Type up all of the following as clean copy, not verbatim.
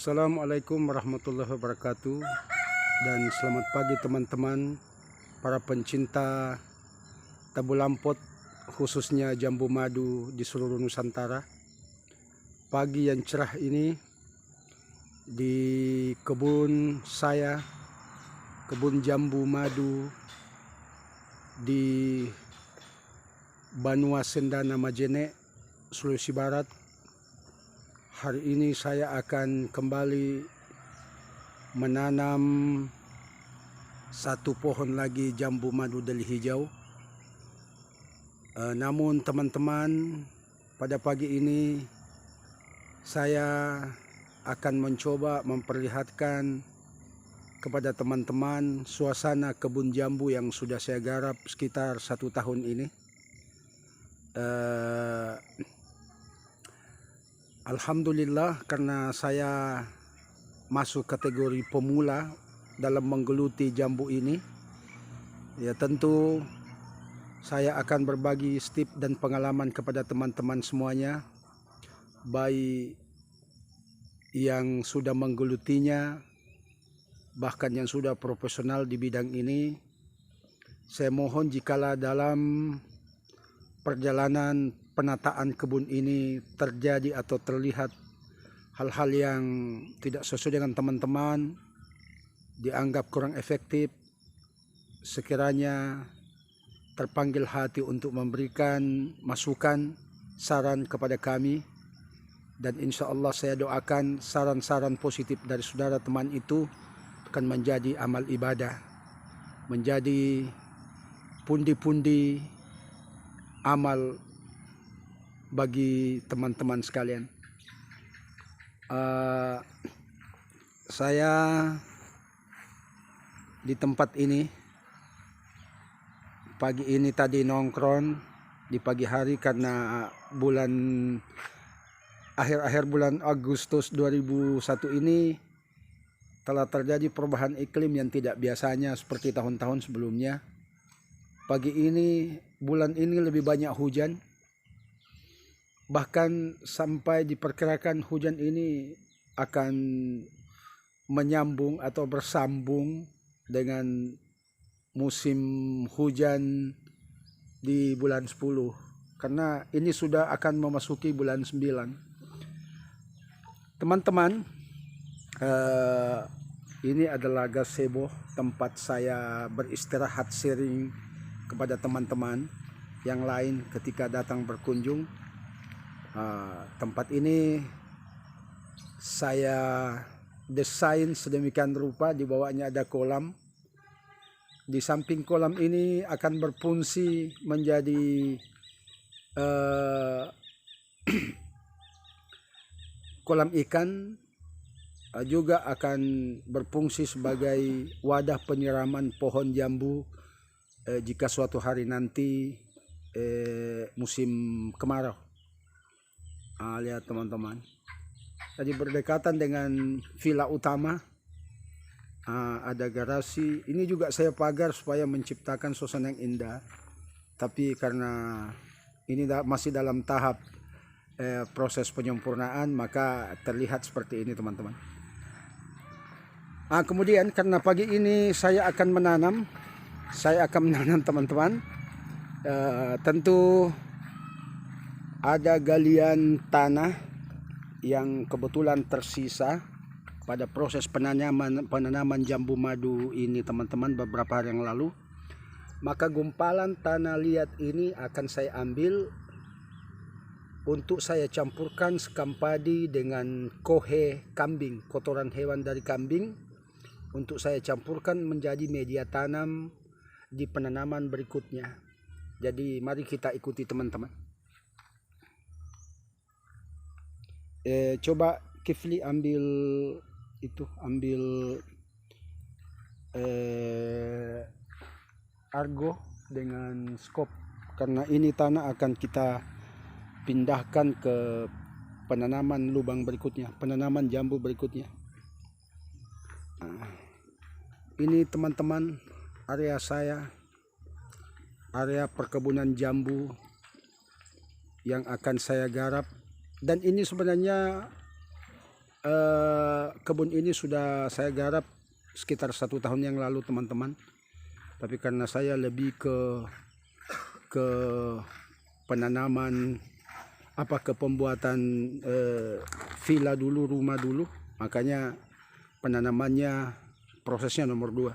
Assalamualaikum warahmatullahi wabarakatuh, dan selamat pagi teman-teman para pencinta tabu lampot, khususnya jambu madu di seluruh Nusantara. Pagi yang cerah ini di kebun saya, kebun jambu madu di Banua Sendana Majene, Sulawesi Barat. Hari ini saya akan kembali menanam satu pohon lagi jambu madu deli hijau. Namun teman-teman, pada pagi ini saya akan mencoba memperlihatkan kepada teman-teman suasana kebun jambu yang sudah saya garap sekitar 1 tahun ini. Alhamdulillah, karena saya masuk kategori pemula dalam menggeluti jambu ini, ya tentu saya akan berbagi tips dan pengalaman kepada teman-teman semuanya, baik yang sudah menggelutinya, bahkan yang sudah profesional di bidang ini. Saya mohon jikalau dalam perjalanan penataan kebun ini terjadi atau terlihat hal-hal yang tidak sesuai dengan teman-teman, dianggap kurang efektif, sekiranya terpanggil hati untuk memberikan masukan, saran kepada kami, dan insya Allah saya doakan saran-saran positif dari saudara teman itu akan menjadi amal ibadah, menjadi pundi-pundi amal bagi teman-teman sekalian. Saya di tempat ini pagi ini tadi nongkrong di pagi hari, karena akhir bulan Agustus 2001 ini telah terjadi perubahan iklim yang tidak biasanya seperti tahun-tahun sebelumnya. Pagi ini, bulan ini lebih banyak hujan. Bahkan sampai diperkirakan hujan ini akan menyambung atau bersambung dengan musim hujan di bulan 10, karena ini sudah akan memasuki bulan 9. Teman-teman, ini adalah gazebo, tempat saya beristirahat sharing kepada teman-teman yang lain ketika datang berkunjung. Tempat ini saya desain sedemikian rupa, di bawahnya ada kolam. Di samping kolam ini akan berfungsi menjadi kolam ikan, juga akan berfungsi sebagai wadah penyiraman pohon jambu jika suatu hari nanti musim kemarau. Lihat teman-teman, tadi berdekatan dengan villa utama, ada garasi. Ini juga saya pagar supaya menciptakan suasana yang indah, tapi karena ini masih dalam tahap proses penyempurnaan, maka terlihat seperti ini teman-teman. Kemudian karena pagi ini saya akan menanam teman-teman, tentu ada galian tanah yang kebetulan tersisa pada proses penanaman jambu madu ini teman-teman beberapa hari yang lalu. Maka gumpalan tanah liat ini akan saya ambil untuk saya campurkan sekam padi dengan kohe kambing, kotoran hewan dari kambing, untuk saya campurkan menjadi media tanam di penanaman berikutnya. Jadi mari kita ikuti teman-teman. Coba Kifli ambil argo dengan skop, karena ini tanah akan kita pindahkan ke penanaman lubang berikutnya, penanaman jambu berikutnya. Ini teman-teman area saya, area perkebunan jambu yang akan saya garap. Dan ini sebenarnya kebun ini sudah saya garap sekitar 1 tahun yang lalu teman-teman. Tapi karena saya lebih ke penanaman ke pembuatan villa dulu, rumah dulu, makanya penanamannya prosesnya nomor 2.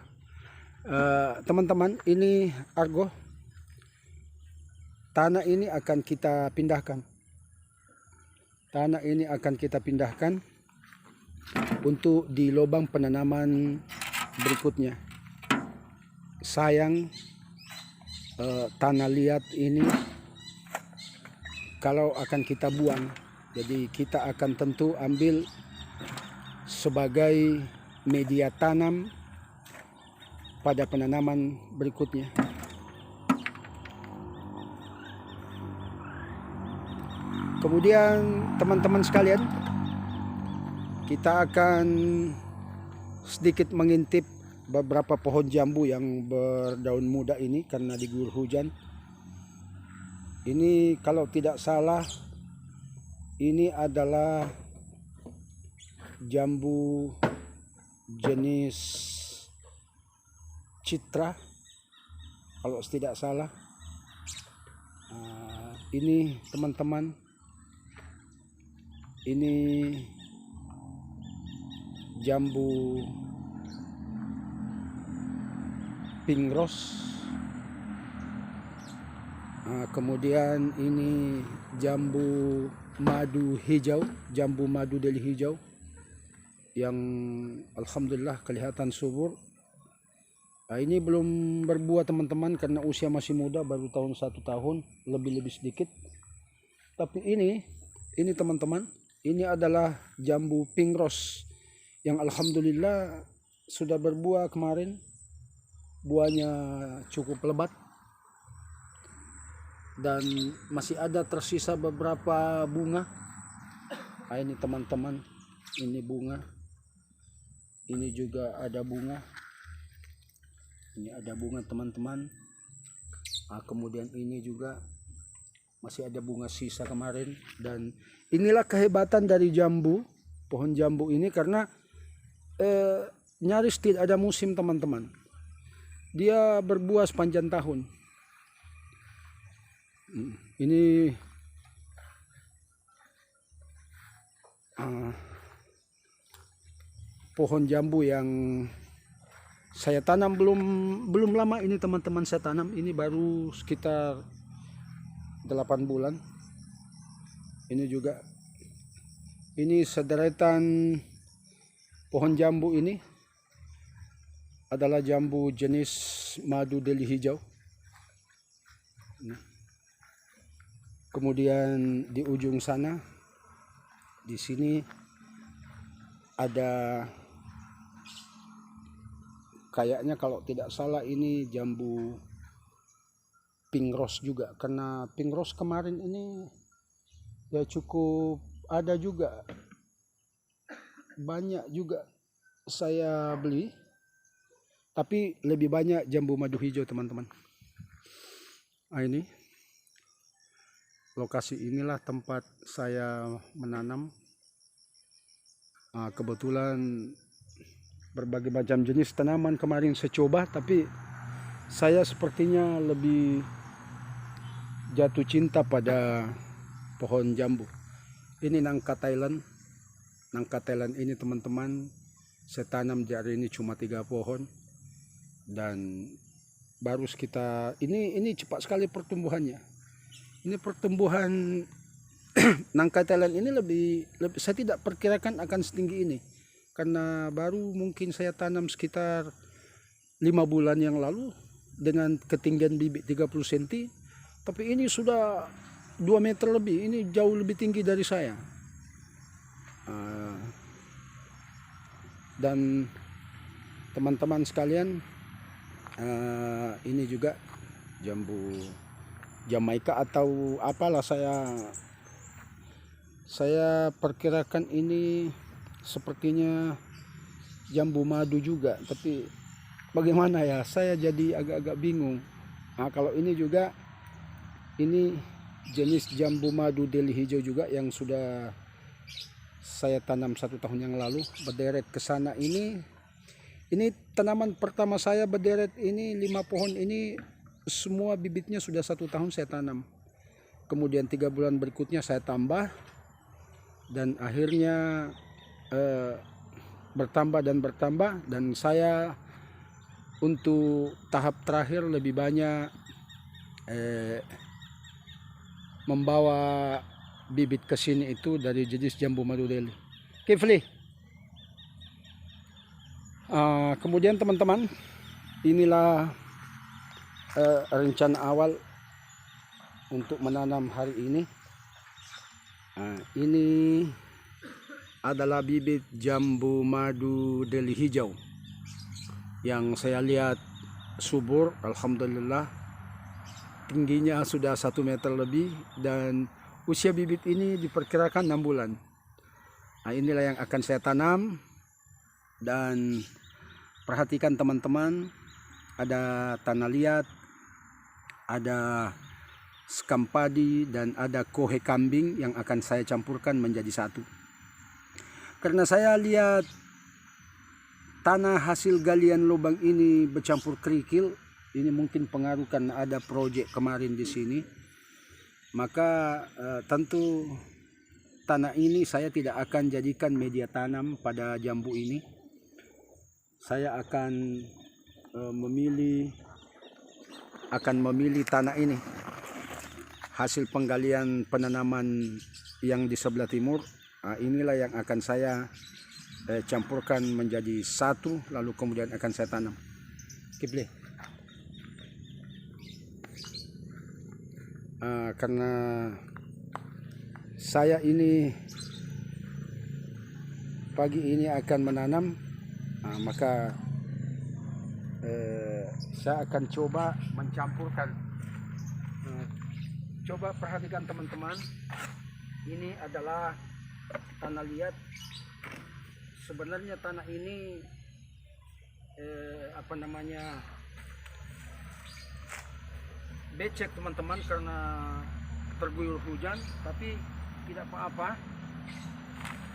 Teman-teman, ini Argo. Tanah ini akan kita pindahkan. Tanah ini akan kita pindahkan untuk di lubang penanaman berikutnya. Sayang tanah liat ini kalau akan kita buang, jadi kita akan tentu ambil sebagai media tanam pada penanaman berikutnya. Kemudian teman-teman sekalian, kita akan sedikit mengintip beberapa pohon jambu yang berdaun muda ini karena diguyur hujan. Ini kalau tidak salah ini adalah jambu jenis citra kalau tidak salah. Ini teman-teman, ini jambu pink rose. Kemudian ini jambu madu hijau, jambu madu Delhi hijau yang alhamdulillah kelihatan subur. Ini belum berbuah teman-teman karena usia masih muda, baru 1 tahun lebih sedikit. Tapi ini teman-teman, ini adalah jambu pink rose yang alhamdulillah sudah berbuah kemarin. Buahnya cukup lebat dan masih ada tersisa beberapa bunga. Ini teman-teman, ini bunga, ini juga ada bunga, ini ada bunga teman-teman. Kemudian ini juga masih ada bunga sisa kemarin. Dan inilah kehebatan dari jambu, pohon jambu ini, karena nyaris tidak ada musim teman-teman. Dia berbuah sepanjang tahun. Ini pohon jambu yang saya tanam belum lama ini teman-teman. Saya tanam ini baru sekitar 8 bulan. Ini juga, ini sederetan pohon jambu ini adalah jambu jenis madu Delhi hijau. Kemudian di ujung sana, di sini ada kayaknya kalau tidak salah ini jambu pink rose juga, karena pink rose kemarin ini ya cukup ada juga, banyak juga saya beli. Tapi lebih banyak jambu madu hijau teman-teman. Ini lokasi, inilah tempat saya menanam. Kebetulan berbagai macam jenis tanaman kemarin saya coba, tapi saya sepertinya lebih jatuh cinta pada pohon jambu. Ini nangka Thailand. Nangka Thailand ini teman-teman, saya tanam dari ini cuma 3 pohon. Dan baru sekitar ini cepat sekali pertumbuhannya. Ini pertumbuhan nangka Thailand ini lebih saya tidak perkirakan akan setinggi ini, karena baru mungkin saya tanam sekitar 5 bulan yang lalu dengan ketinggian bibit 30 cm. Tapi ini sudah 2 meter lebih, ini jauh lebih tinggi dari saya. Dan teman-teman sekalian, ini juga jambu Jamaika atau apalah, saya perkirakan ini sepertinya jambu madu juga, tapi bagaimana ya, saya jadi agak-agak bingung. Kalau ini juga, ini jenis jambu madu Delhi hijau juga yang sudah saya tanam 1 tahun yang lalu, berderet ke sana. Ini tanaman pertama saya berderet ini, 5 pohon ini semua bibitnya sudah 1 tahun saya tanam. Kemudian 3 bulan berikutnya saya tambah, dan akhirnya bertambah dan saya untuk tahap terakhir lebih banyak membawa bibit ke sini itu dari jenis jambu madu Delhi. Kifli. Kemudian teman-teman, inilah rencana awal untuk menanam hari ini. Ini adalah bibit jambu madu Delhi hijau yang saya lihat subur, alhamdulillah. Tingginya sudah 1 meter lebih dan usia bibit ini diperkirakan 6 bulan. Inilah yang akan saya tanam, dan perhatikan teman-teman, ada tanah liat, ada skam padi, dan ada kohe kambing yang akan saya campurkan menjadi satu. Karena saya lihat tanah hasil galian lubang ini bercampur kerikil, ini mungkin pengaruh karena ada proyek kemarin di sini. Maka tentu tanah ini saya tidak akan jadikan media tanam pada jambu ini. Saya akan memilih tanah ini hasil penggalian penanaman yang di sebelah timur. Inilah yang akan saya campurkan menjadi satu, lalu kemudian akan saya tanam. Kifli. Karena saya ini pagi ini akan menanam, maka saya akan coba mencampurkan. Coba perhatikan teman-teman, ini adalah tanah liat. Sebenarnya tanah ini becek teman-teman karena terguyur hujan, tapi tidak apa-apa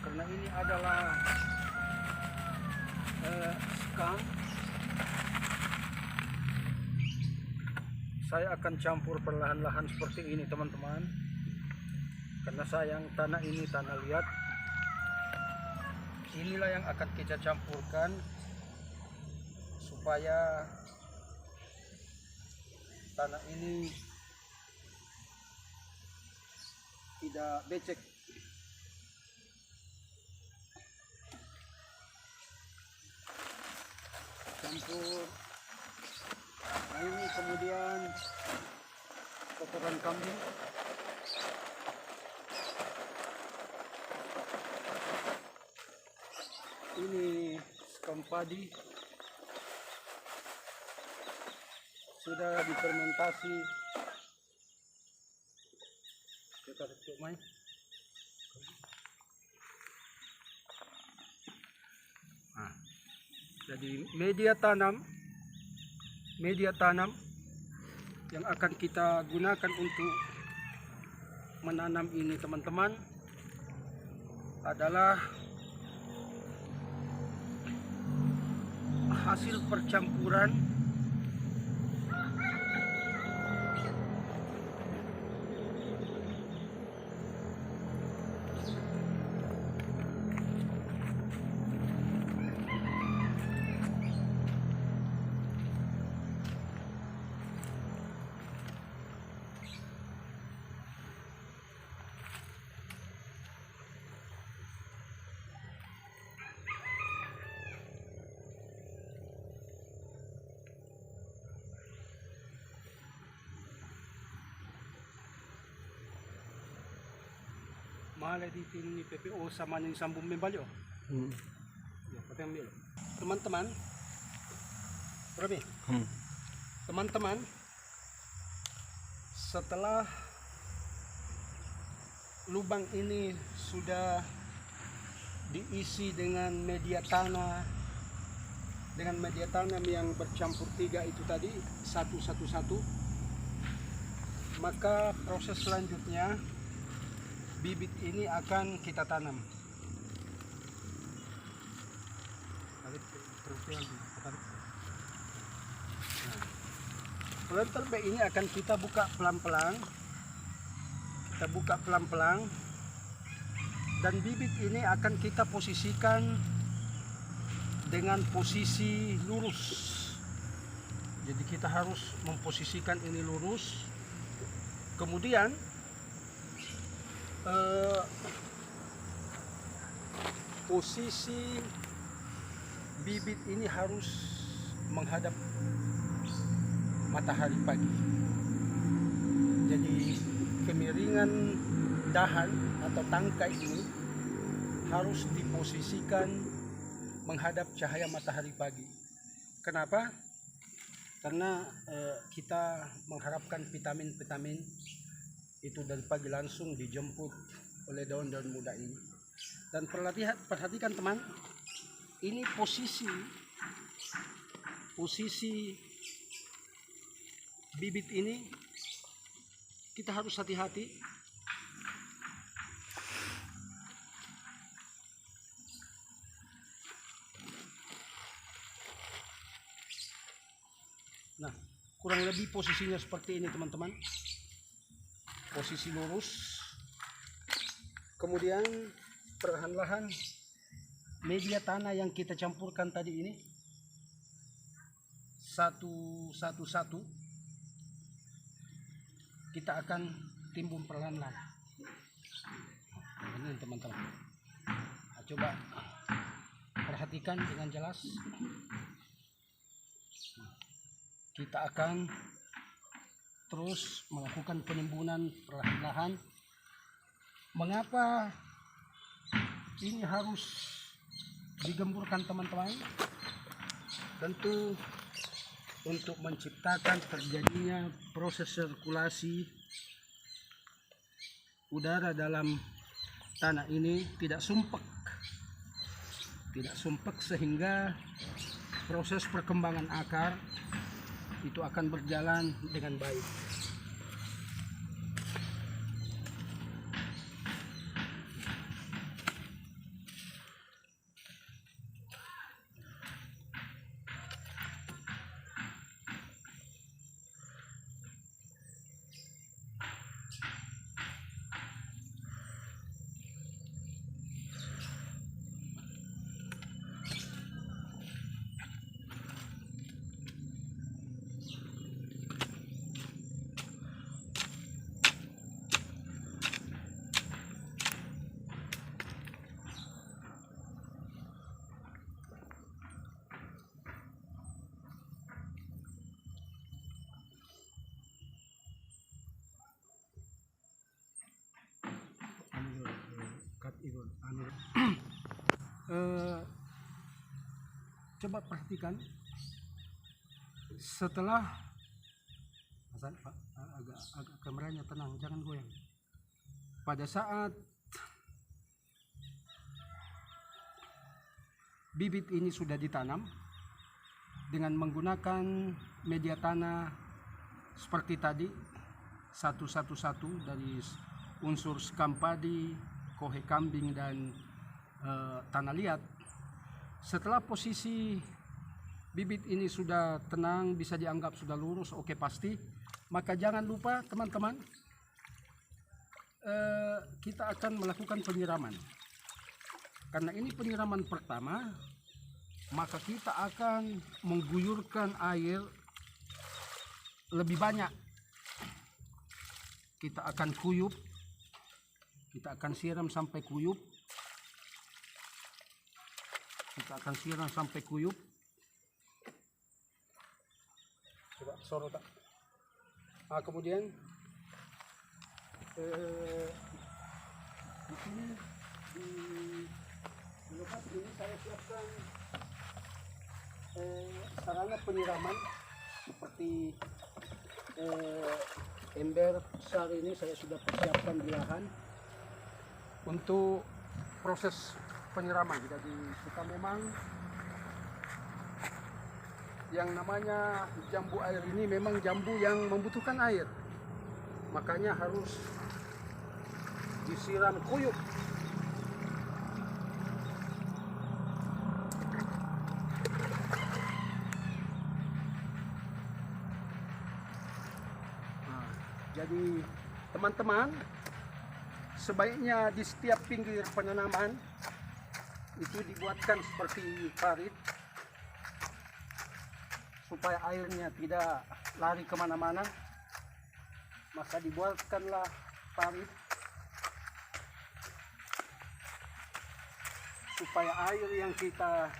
karena ini adalah skam. Saya akan campur perlahan-lahan seperti ini teman-teman, karena sayang tanah ini tanah liat. Inilah yang akan kita campurkan supaya tanah ini tidak becek. Campur. Nah, ini kemudian kotoran kambing. Ini skam padi sudah difermentasi. Kita tutup main. Jadi media tanam yang akan kita gunakan untuk menanam ini teman-teman adalah hasil percampuran mahal di ni PPO sama ng sambung membalyo. Ya, patay ang teman-teman. Rabi. Teman-teman, setelah lubang ini sudah diisi dengan media tanam yang bercampur 3 itu tadi, satu, maka proses selanjutnya bibit ini akan kita tanam. Planter bag ini akan kita buka pelan-pelan. Kita buka pelan-pelan. Dan bibit ini akan kita posisikan dengan posisi lurus. Jadi kita harus memposisikan ini lurus. Kemudian posisi bibit ini harus menghadap matahari pagi. Jadi kemiringan dahan atau tangkai ini harus diposisikan menghadap cahaya matahari pagi. Kenapa? Karena kita mengharapkan vitamin-vitamin itu dari pagi langsung dijemput oleh daun-daun muda ini. Dan perhatikan teman, ini posisi bibit ini kita harus hati-hati. Nah, kurang lebih posisinya seperti ini teman-teman. Posisi lurus. Kemudian perlahan-lahan media tanah yang kita campurkan tadi ini satu kita akan timbun perlahan-lahan. Ini teman-teman. Nah, coba perhatikan dengan jelas. Kita akan terus melakukan penimbunan perlahan-lahan. Mengapa ini harus digemburkan teman-teman? Tentu untuk menciptakan terjadinya proses sirkulasi udara dalam tanah ini tidak sumpek sehingga proses perkembangan akar itu akan berjalan dengan baik. Coba perhatikan setelah agak kameranya tenang, jangan goyang. Pada saat bibit ini sudah ditanam dengan menggunakan media tanah seperti tadi, satu dari unsur sekam padi, kohe kambing, dan tanah liat. Setelah posisi bibit ini sudah tenang, bisa dianggap sudah lurus, oke pasti, maka jangan lupa teman-teman, kita akan melakukan penyiraman. Karena ini penyiraman pertama, maka kita akan mengguyurkan air lebih banyak. Kita akan kuyup, kita akan siram sampai kuyup. Kita akan siram sampai kuyup. Coba sorot. Nah, kemudian di sini di lokasi ini saya siapkan sarana penyiraman seperti ember besar ini saya sudah persiapkan di lahan untuk proses penyiraman. Jadi kita memang yang namanya jambu air ini memang jambu yang membutuhkan air, makanya harus disiram kuyup. Jadi teman-teman, sebaiknya di setiap pinggir penanaman itu dibuatkan seperti parit supaya airnya tidak lari kemana-mana. Maka dibuatkanlah parit supaya air yang kita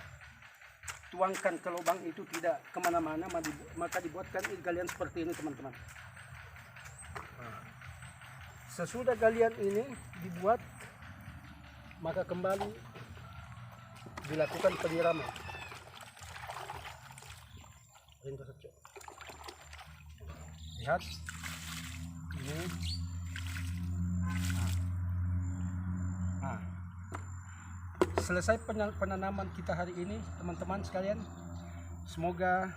tuangkan ke lubang itu tidak kemana-mana. Maka dibuatkan galian seperti ini teman-teman. Sesudah galian ini dibuat, maka kembali dilakukan penyiraman. Lihat ini. Selesai penanaman kita hari ini teman-teman sekalian. Semoga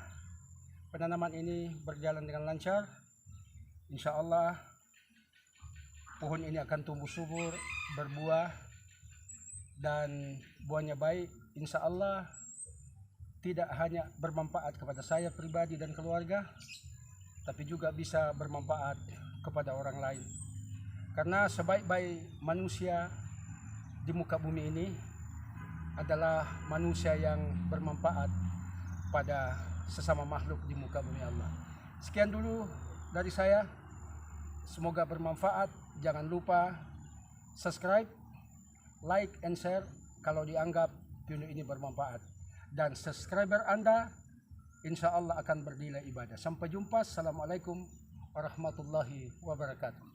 penanaman ini berjalan dengan lancar. Insya Allah pohon ini akan tumbuh subur, berbuah, dan buahnya baik. Insya Allah tidak hanya bermanfaat kepada saya pribadi dan keluarga, tapi juga bisa bermanfaat kepada orang lain. Karena sebaik-baik manusia di muka bumi ini adalah manusia yang bermanfaat pada sesama makhluk di muka bumi Allah. Sekian dulu dari saya. Semoga bermanfaat. Jangan lupa subscribe, like, and share kalau dianggap video ini bermanfaat. Dan subscriber Anda insya Allah akan bernilai ibadah. Sampai jumpa. Assalamualaikum warahmatullahi wabarakatuh.